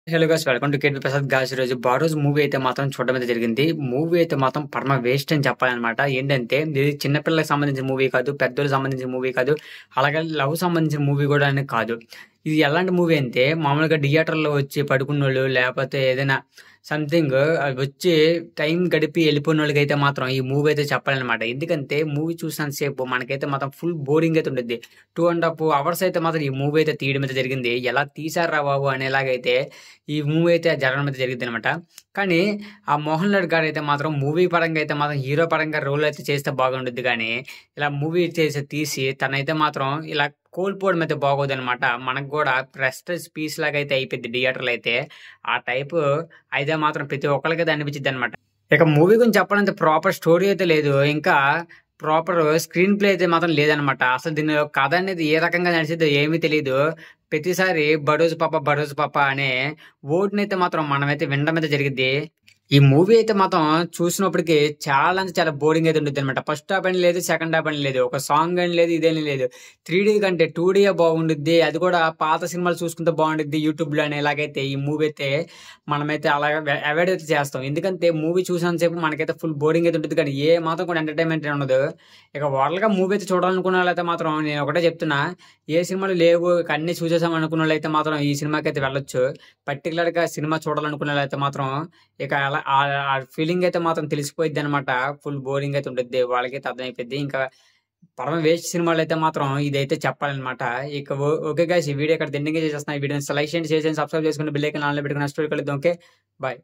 Hello guys, welcome to KT Prasad guys. ఈరోజు Barroz movie అయితే మాత్రం చూడడం అయితే జరిగింది. మూవీ అయితే మాత్రం పరమ వేస్ట్ అని చెప్పాలన్నమాట. ఏంటంటే ఇది చిన్నపిల్లలకు సంబంధించిన మూవీ కాదు, పెద్దోళ్ళకి సంబంధించిన మూవీ కాదు, అలాగే లవ్ సంబంధించిన మూవీ కూడా అని కాదు. ఇది ఎలాంటి మూవీ అంటే మామూలుగా థియేటర్లో వచ్చి పడుకున్నోళ్ళు, లేకపోతే ఏదైనా సంథింగ్ వచ్చి టైం గడిపి వెళ్ళిపోయిన వాళ్ళకి అయితే మాత్రం ఈ మూవీ అయితే చెప్పాలన్నమాట. ఎందుకంటే మూవీ చూసినంతసేపు మనకైతే మాత్రం ఫుల్ బోరింగ్ అయితే ఉంటుంది. 2.5 hours అయితే మాత్రం ఈ మూవీ అయితే తీయడం అయితే జరిగింది. ఎలా తీసారా బాబు అనేలాగైతే ఈ మూవీ అయితే జరగడం అయితే జరిగింది అనమాట. కానీ ఆ మోహన్ లాల్ గారు అయితే మాత్రం మూవీ పరంగా అయితే మాత్రం హీరో పరంగా రోల్ అయితే చేస్తే బాగుంటుంది. కానీ ఇలా మూవీ చేసి తీసి తనైతే మాత్రం ఇలా కోల్పోవడం అయితే బాగోదు అనమాట. మనకు కూడా ప్రెస్టేజ్ పీస్ లాగా అయితే అయిపోయింది థియేటర్లో అయితే. ఆ టైపు అయితే మాత్రం ప్రతి ఒక్కరికి అయితే అనిపించింది అనమాట. ఇక మూవీ గురించి చెప్పాలంటే ప్రాపర్ స్టోరీ అయితే లేదు, ఇంకా ప్రాపర్ స్క్రీన్ ప్లే అయితే మాత్రం లేదనమాట. అసలు దీని కథ అనేది ఏ రకంగా నడిచేదో ఏమీ తెలియదు. ప్రతిసారి బడోజు పాప అనే వర్డ్‌నైతే మాత్రం మనమైతే వినడం అయితే జరిగిద్ది. ఈ మూవీ అయితే మాత్రం చూసినప్పటికి చాలా అంటే చాలా బోరింగ్ అయితే ఉండిద్దనమాట. ఫస్ట్ హాఫ్ అని లేదు, సెకండ్ హాఫ్ అని లేదు, ఒక సాంగ్ అని లేదు, ఇదేని లేదు. 3D కంటే 2Dయే బాగుండిద్ది. అది కూడా పాత సినిమాలు చూసుకుంటే బాగుండిద్ది యూట్యూబ్‌లో అనేలాగైతే ఈ మూవీ అయితే మనమైతే అలాగా అవాయిడ్ అయితే చేస్తాం. ఎందుకంటే మూవీ చూసినంత సేపు మనకైతే ఫుల్ బోరింగ్ అయితే ఉంటది. కానీ ఏ మాత్రం కూడా ఎంటర్‌టైన్‌మెంట్ ఉండదు. ఇక ఓవరాల్‌గా మూవీ అయితే చూడాలనుకున్న వాళ్ళైతే మాత్రం నేను ఒకటే చెప్తున్నా, ఏ సినిమాలు లేవు ఇక అన్నీ చూసేసాం అనుకున్నోళ్ళైతే మాత్రం ఈ సినిమాకైతే వెళ్ళొచ్చు. పర్టిక్యులర్‌గా సినిమా చూడాలనుకున్నోళ్ళైతే మాత్రం ఇక అలా ఆ ఫీలింగ్ అయితే మాత్రం తెలిసిపోయిద్దనమాట. ఫుల్ బోరింగ్ అయితే ఉండిద్ది. వాళ్ళకైతే అర్థమైపోద్ది. ఇంకా పరమ వేస్ట్ సినిమాలైతే మాత్రం ఇదైతే చెప్పాలనమాట. ఇక ఓకే గైస్, ఈ వీడియో ఇక్కడ ఎండింగే చేసేస్తున్నా. ఈ వీడియోని లైక్ చేయండి, షేర్ చేయండి, సబ్స్క్రైబ్ చేసుకొని బెల్ ఐకాన్ ఆన్‌లో పెట్టుకొని నెక్స్ట్ వీడియో కలుద్దాం. Okay, bye.